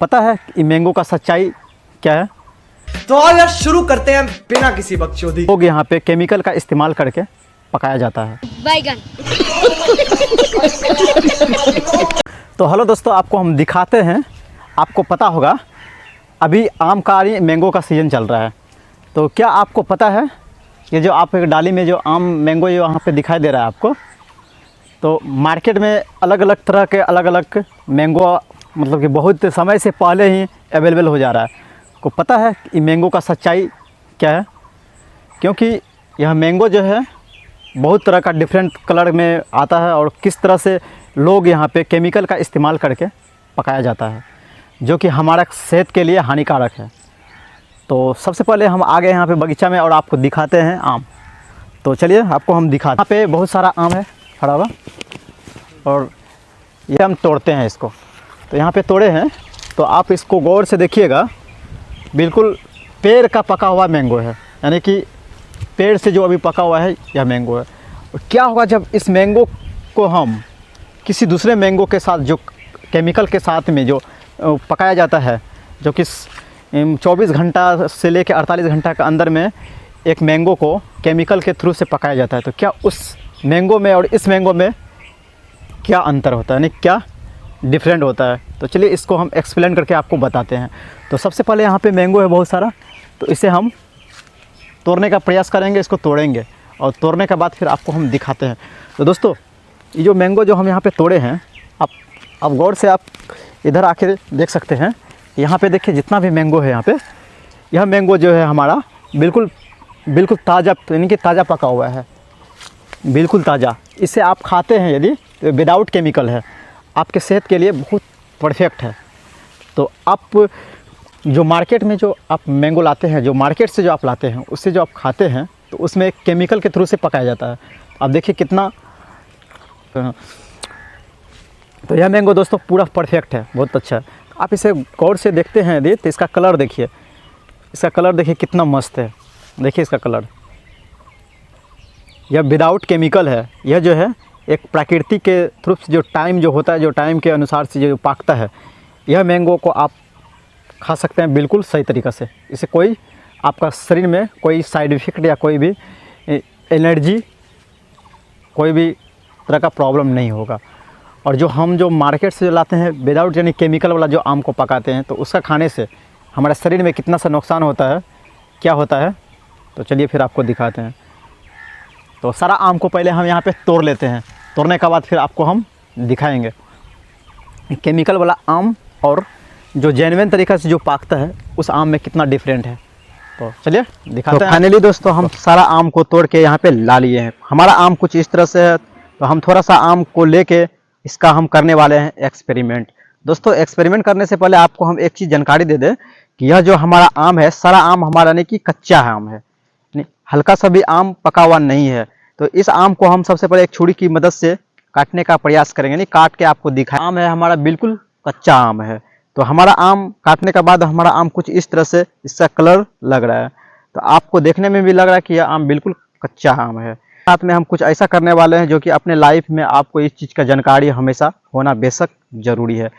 पता है कि मैंगो का सच्चाई क्या है? तो आज यार शुरू करते हैं बिना किसी बकचोदी। लोग यहाँ पे केमिकल का इस्तेमाल करके पकाया जाता है। बैगन। तो हेलो दोस्तों, आपको हम दिखाते हैं। आपको पता होगा अभी आम का मैंगो का सीज़न चल रहा है। तो क्या आपको पता है ये जो आप एक डाली में जो आम मैंगो जो यहाँ पे दिखाई दे रहा है आपको, तो मार्केट में अलग अलग तरह के अलग अलग मैंगो मतलब कि बहुत समय से पहले ही अवेलेबल हो जा रहा है। को पता है कि मैंगो का सच्चाई क्या है? क्योंकि यह मैंगो जो है बहुत तरह का डिफरेंट कलर में आता है और किस तरह से लोग यहाँ पे केमिकल का इस्तेमाल करके पकाया जाता है, जो कि हमारा सेहत के लिए हानिकारक है। तो सबसे पहले हम आ गए यहाँ पे बगीचा में और आपको दिखाते हैं आम। तो चलिए आपको हम दिखाते हैं। यहाँ पे बहुत सारा आम है खड़ा हुआ और ये हम तोड़ते हैं इसको। तो यहाँ पे तोड़े हैं तो आप इसको गौर से देखिएगा, बिल्कुल पेड़ का पका हुआ मैंगो है, यानी कि पेड़ से जो अभी पका हुआ है यह मैंगो है। और क्या होगा जब इस मैंगो को हम किसी दूसरे मैंगो के साथ जो केमिकल के साथ में जो पकाया जाता है, जो कि 24 घंटा से लेकर 48 घंटा के अंदर में एक मैंगो को केमिकल के थ्रू से पकाया जाता है, तो क्या उस मैंगो में और इस मैंगो में क्या अंतर होता है, यानी क्या डिफरेंट होता है? तो चलिए इसको हम एक्सप्लेन करके आपको बताते हैं। तो सबसे पहले यहाँ पे मैंगो है बहुत सारा, तो इसे हम तोड़ने का प्रयास करेंगे, इसको तोड़ेंगे और तोड़ने के बाद फिर आपको हम दिखाते हैं। तो दोस्तों ये जो मैंगो जो हम यहाँ पे तोड़े हैं, आप गौर से आप इधर आके देख सकते हैं। यहाँ पे देखिए जितना भी मैंगो है यहाँ पे, यह मैंगो जो है हमारा बिल्कुल ताज़ा, यानी कि ताज़ा पका हुआ है, बिल्कुल ताज़ा। इसे आप खाते हैं यदि तो विदाउट केमिकल है, आपके सेहत के लिए बहुत परफेक्ट है। तो आप जो मार्केट में जो आप मैंगो लाते हैं, जो मार्केट से जो आप लाते हैं, उससे जो आप खाते हैं तो उसमें केमिकल के थ्रू से पकाया जाता है। आप देखिए कितना, तो यह मैंगो दोस्तों पूरा परफेक्ट है, बहुत अच्छा है। आप इसे गौर से देखते हैं यदि तो इसका कलर देखिए, इसका कलर देखिए कितना मस्त है। देखिए इसका कलर, यह विदाउट केमिकल है। यह जो है एक प्रकृति के थ्रू से जो टाइम जो होता है, जो टाइम के अनुसार से जो पाकता है, यह मैंगो को आप खा सकते हैं बिल्कुल सही तरीक़ा से। इससे कोई आपका शरीर में कोई साइड इफ़ेक्ट या कोई भी एलर्जी, कोई भी तरह का प्रॉब्लम नहीं होगा। और जो हम जो मार्केट से जो लाते हैं विदाउट यानी केमिकल वाला जो आम को पकाते हैं, तो उसका खाने से हमारे शरीर में कितना सा नुकसान होता है, क्या होता है, तो चलिए फिर आपको दिखाते हैं। तो सारा आम को पहले हम यहाँ पे तोड़ लेते हैं, तोड़ने के बाद फिर आपको हम दिखाएंगे केमिकल वाला आम और जो जेन्युइन तरीक़ा से जो पाकता है उस आम में कितना डिफरेंट है। तो चलिए दिखाते हैं। फाइनली दोस्तों हम सारा आम को तोड़ के यहाँ पे ला लिए हैं। हमारा आम कुछ इस तरह से है, तो हम थोड़ा सा आम को लेके इसका हम करने वाले हैं एक्सपेरिमेंट। दोस्तों एक्सपेरिमेंट करने से पहले आपको हम एक चीज़ जानकारी दे दें कि यह जो हमारा आम है, सारा आम हमारा नहीं कि कच्चा है आम है, हल्का सा भी आम पका हुआ नहीं है। तो इस आम को हम सबसे पहले एक छुरी की मदद से काटने का प्रयास करेंगे, नहीं काट के आपको दिखाएं। आम है हमारा बिल्कुल कच्चा आम है। तो हमारा आम काटने के बाद हमारा आम कुछ इस तरह से इसका कलर लग रहा है, तो आपको देखने में भी लग रहा है कि यह आम बिल्कुल कच्चा आम है। साथ में हम कुछ ऐसा करने वाले हैं जो कि अपने लाइफ में आपको इस चीज़ का जानकारी हमेशा होना बेशक ज़रूरी है।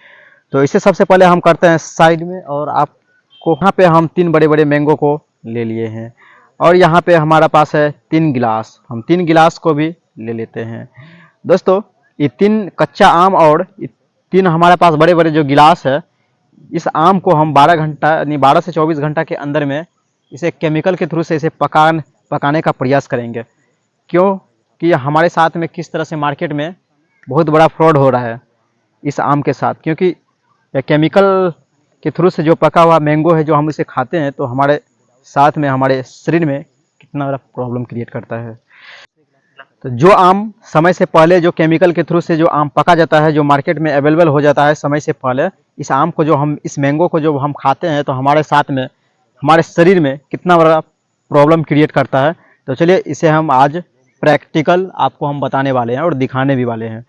तो इसे सबसे पहले हम करते हैं साइड में, और आपको यहाँ पे हम 3 बड़े बड़े मैंगो को ले लिए हैं और यहाँ पे हमारा पास है 3 गिलास, हम 3 गिलास को भी ले लेते हैं। दोस्तों ये 3 कच्चा आम और 3 हमारे पास बड़े बड़े जो गिलास है, इस आम को हम 12 घंटा यानी 12 से 24 घंटा के अंदर में इसे केमिकल के थ्रू से इसे पकाने का प्रयास करेंगे। क्यों कि हमारे साथ में किस तरह से मार्केट में बहुत बड़ा फ्रॉड हो रहा है इस आम के साथ, क्योंकि केमिकल के थ्रू से जो पका हुआ मैंगो है जो हम इसे खाते हैं, तो हमारे साथ में हमारे शरीर में कितना बड़ा प्रॉब्लम क्रिएट करता है। तो जो आम समय से पहले जो केमिकल के थ्रू से जो आम पका जाता है, जो मार्केट में अवेलेबल हो जाता है समय से पहले, इस आम को जो हम इस मैंगो को जो हम खाते हैं, तो हमारे साथ में हमारे शरीर में कितना बड़ा प्रॉब्लम क्रिएट करता है। तो चलिए इसे हम आज प्रैक्टिकल आपको हम बताने वाले हैं और दिखाने भी वाले हैं।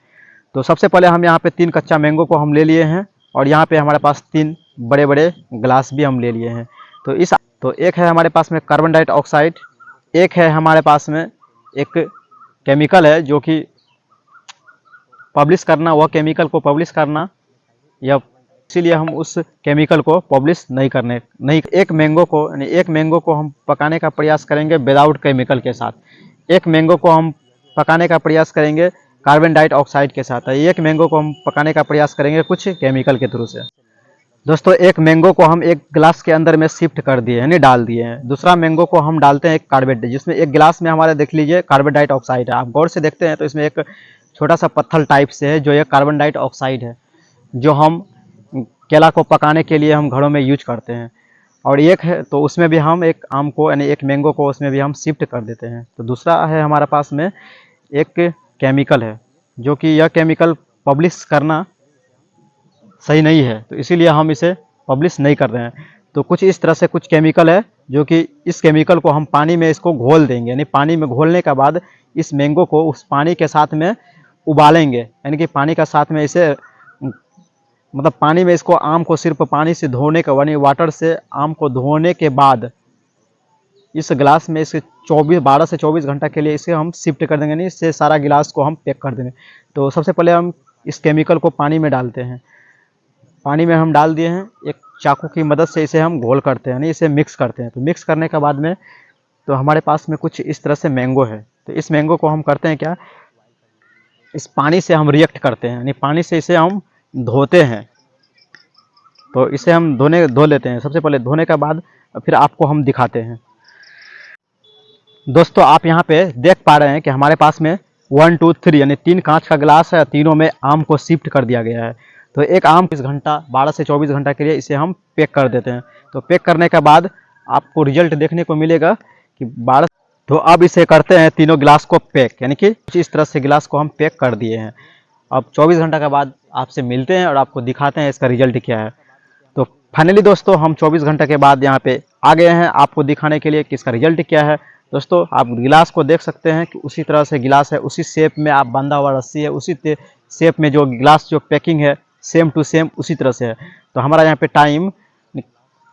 तो सबसे पहले हम यहाँ पे 3 कच्चा मैंगो को हम ले लिए हैं और यहाँ पे हमारे पास 3 बड़े बड़े ग्लास भी हम ले लिए हैं। तो एक है हमारे पास में कार्बन डाइऑक्साइड, एक है हमारे पास में एक केमिकल है जो कि पब्लिश करना, वह केमिकल को पब्लिश करना, यह इसीलिए हम उस केमिकल को पब्लिश नहीं एक मैंगो को यानी एक मैंगो को हम पकाने का प्रयास करेंगे विदाउट केमिकल के साथ, एक मैंगो को हम पकाने का प्रयास करेंगे कार्बन डाइऑक्साइड के साथ, एक मैंगो को हम पकाने का प्रयास करेंगे कुछ केमिकल के थ्रू से। दोस्तों एक मैंगो को हम एक गिलास के अंदर में शिफ्ट कर दिए यानी डाल दिए हैं, दूसरा मैंगो को हम डालते हैं एक कार्बेट, जिसमें एक गिलास में हमारे देख लीजिए कार्बन डाइऑक्साइड है। आप गौर से देखते हैं तो इसमें एक छोटा सा पत्थर टाइप से है जो ये कार्बन डाइऑक्साइड है, जो हम केला को पकाने के लिए हम घरों में यूज करते हैं। और एक है तो उसमें भी हम एक आम को यानी एक मैंगो को उसमें भी हम शिफ्ट कर देते हैं। तो दूसरा है हमारे पास में एक केमिकल है, जो कि यह केमिकल पब्लिश करना सही नहीं है, तो इसीलिए हम इसे पब्लिश नहीं कर रहे हैं। तो कुछ इस तरह से कुछ केमिकल है जो कि इस केमिकल को हम पानी में इसको घोल देंगे, यानी पानी में घोलने के बाद इस मैंगो को उस पानी के साथ में उबालेंगे, यानी कि पानी का साथ में इसे मतलब पानी में इसको आम को सिर्फ पानी से धोने के यानी वाटर से आम को धोने के बाद इस गिलास में इसे 12 से 24 घंटा के लिए इसे हम शिफ्ट कर देंगे, नहीं इससे सारा गिलास को हम पैक कर देंगे। तो सबसे पहले हम इस केमिकल को पानी में डालते हैं, पानी में हम डाल दिए हैं, एक चाकू की मदद से इसे हम घोल करते हैं, नहीं इसे मिक्स करते हैं। तो मिक्स करने के बाद में तो हमारे पास में कुछ इस तरह से मैंगो है। तो इस मैंगो को हम करते हैं क्या, इस पानी से हम रिएक्ट करते हैं, यानी पानी से इसे हम धोते हैं। तो इसे हम धो लेते हैं सबसे पहले, धोने के बाद फिर आपको हम दिखाते हैं। दोस्तों आप यहाँ पे देख पा रहे हैं कि हमारे पास में 1 2 3 यानी 3 कांच का गिलास है, तीनों में आम को शिफ्ट कर दिया गया है। तो एक आम 20 घंटा 12 से 24 घंटा के लिए इसे हम पैक कर देते हैं। तो पैक करने के बाद आपको रिजल्ट देखने को मिलेगा कि 12। तो अब इसे करते हैं तीनों गिलास को पैक, यानी कि इस तरह से गिलास को हम पैक कर दिए हैं। अब 24 घंटा के बाद आपसे मिलते हैं और आपको दिखाते हैं इसका रिजल्ट क्या है। तो फाइनली दोस्तों हम 24 घंटे के बाद यहाँ पे आ गए हैं आपको दिखाने के लिए कि इसका रिजल्ट क्या है। दोस्तों आप गिलास को देख सकते हैं कि उसी तरह से गिलास है, उसी शेप में आप बंधा हुआ रस्सी है, उसी शेप में जो गिलास जो पैकिंग है सेम टू सेम उसी तरह से है। तो हमारा यहाँ पे टाइम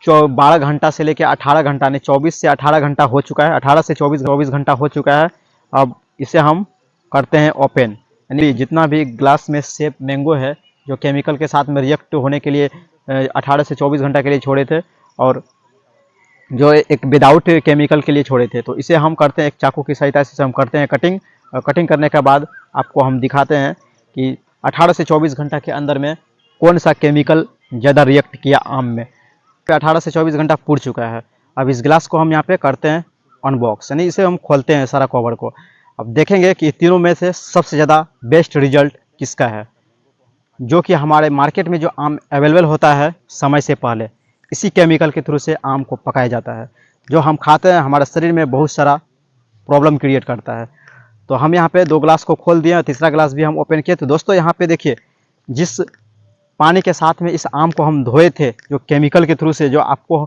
12 घंटा से लेकर 18 घंटा यानी 24 से 18 घंटा हो चुका है, 18 से 24 घंटा हो चुका है। अब इसे हम करते हैं ओपन, यानी जितना भी ग्लास में सेप मैंगो है जो केमिकल के साथ में रिएक्ट होने के लिए 18 से 24 घंटा के लिए छोड़े थे और जो एक विदाउट केमिकल के लिए छोड़े थे, तो इसे हम करते हैं एक चाकू की सहायता से हम करते हैं कटिंग। और कटिंग करने के बाद आपको हम दिखाते हैं कि 18 से 24 घंटा के अंदर में कौन सा केमिकल ज़्यादा रिएक्ट किया आम में। 18 से 24 घंटा पूर चुका है। अब इस गिलास को हम यहाँ पे करते हैं अनबॉक्स, यानी इसे हम खोलते हैं सारा कवर को। अब देखेंगे कि तीनों में से सबसे ज़्यादा बेस्ट रिजल्ट किसका है, जो कि हमारे मार्केट में जो आम अवेलेबल होता है समय से पहले इसी केमिकल के थ्रू से आम को पकाया जाता है, जो हम खाते हैं हमारे शरीर में बहुत सारा प्रॉब्लम क्रिएट करता है। तो हम यहाँ पे 2 गिलास को खोल दिए और तीसरा गिलास भी हम ओपन किए। तो दोस्तों यहाँ पे देखिए, जिस पानी के साथ में इस आम को हम धोए थे जो केमिकल के थ्रू से, जो आपको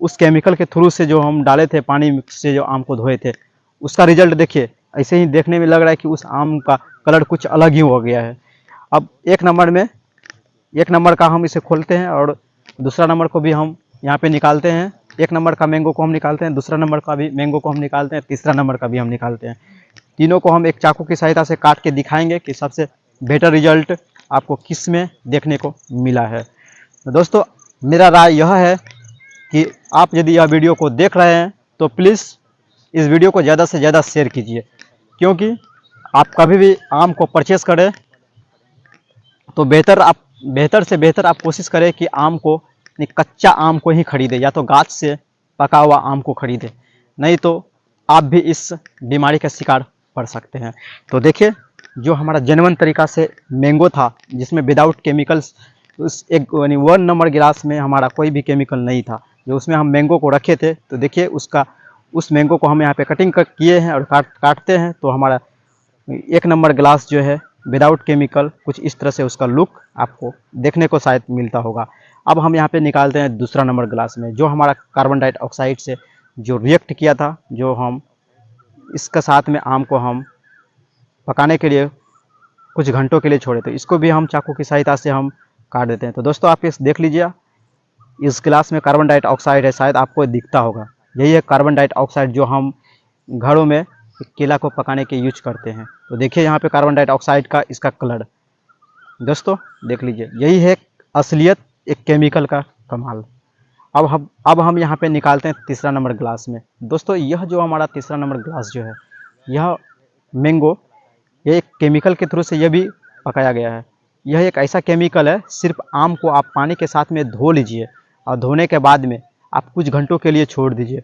उस केमिकल के थ्रू से जो हम डाले थे पानी से जो आम को धोए थे, उसका रिजल्ट देखिए। ऐसे ही देखने में लग रहा है कि उस आम का कलर कुछ अलग ही हो गया है। अब एक नंबर का हम इसे खोलते हैं और दूसरा नंबर को भी हम यहाँ पे निकालते हैं। एक नंबर का मैंगो को हम निकालते हैं, दूसरा नंबर का भी मैंगो को हम निकालते हैं, तीसरा नंबर का भी हम निकालते हैं। तीनों को हम एक चाकू की सहायता से काट के दिखाएंगे कि सबसे बेटर रिजल्ट आपको किस में देखने को मिला है। तो दोस्तों मेरा राय यह है कि आप यदि यह वीडियो को देख रहे हैं तो प्लीज़ इस वीडियो को ज़्यादा से ज़्यादा शेयर कीजिए, क्योंकि आप कभी भी आम को परचेस करें तो बेहतर से बेहतर आप कोशिश करें कि आम को कच्चा आम को ही खरीदें, या तो गाछ से पका हुआ आम को खरीदें, नहीं तो आप भी इस बीमारी का शिकार पड़ सकते हैं। तो देखिए, जो हमारा जेन्युइन तरीका से मैंगो था जिसमें विदाउट केमिकल्स, उस एक 1 नंबर गिलास में हमारा कोई भी केमिकल नहीं था, जो उसमें हम मैंगो को रखे थे। तो देखिए उस मैंगो को हम यहाँ पे कटिंग किए हैं और काटते हैं, तो हमारा 1 नंबर गिलास जो है विदाउट केमिकल कुछ इस तरह से उसका लुक आपको देखने को शायद मिलता होगा। अब हम यहाँ पे निकालते हैं दूसरा नंबर गिलास में, जो हमारा कार्बन डाइऑक्साइड से जो रिएक्ट किया था, जो हम इसके साथ में आम को हम पकाने के लिए कुछ घंटों के लिए छोड़े, तो इसको भी हम चाकू की सहायता से हम काट देते हैं। तो दोस्तों आप इस देख लीजिए, इस गिलास में कार्बन डाइऑक्साइड है, शायद आपको दिखता होगा, यही है कार्बन डाइऑक्साइड जो हम घरों में केला को पकाने के यूज करते हैं। तो देखिए यहाँ पे कार्बन डाइऑक्साइड का इसका कलर, दोस्तों देख लीजिए, यही है असलियत एक केमिकल का कमाल। अब हम यहाँ पे निकालते हैं तीसरा नंबर ग्लास में। दोस्तों यह जो हमारा तीसरा नंबर ग्लास जो है, यह मैंगो ये एक केमिकल के थ्रू से यह भी पकाया गया है। यह एक ऐसा केमिकल है, सिर्फ आम को आप पानी के साथ में धो लीजिए और धोने के बाद में आप कुछ घंटों के लिए छोड़ दीजिए।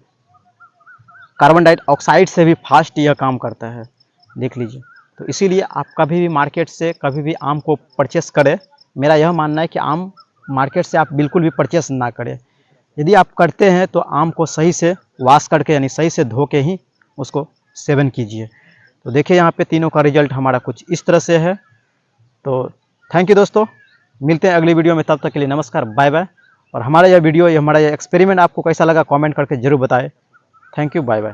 कार्बन डाइऑक्साइड से भी फास्ट यह काम करता है, देख लीजिए। तो इसीलिए आप कभी भी मार्केट से कभी भी आम को परचेस करें, मेरा यह मानना है कि आम मार्केट से आप बिल्कुल भी परचेस ना करें। यदि आप करते हैं तो आम को सही से वॉश करके यानी सही से धो के ही उसको सेवन कीजिए। तो देखिए यहाँ पे तीनों का रिजल्ट हमारा कुछ इस तरह से है। तो थैंक यू दोस्तों, मिलते हैं अगली वीडियो में, तब तक के लिए नमस्कार, बाय बाय। और हमारा यह वीडियो, हमारा यह एक्सपेरिमेंट आपको कैसा लगा कमेंट करके ज़रूर बताएं। Thank you, bye bye.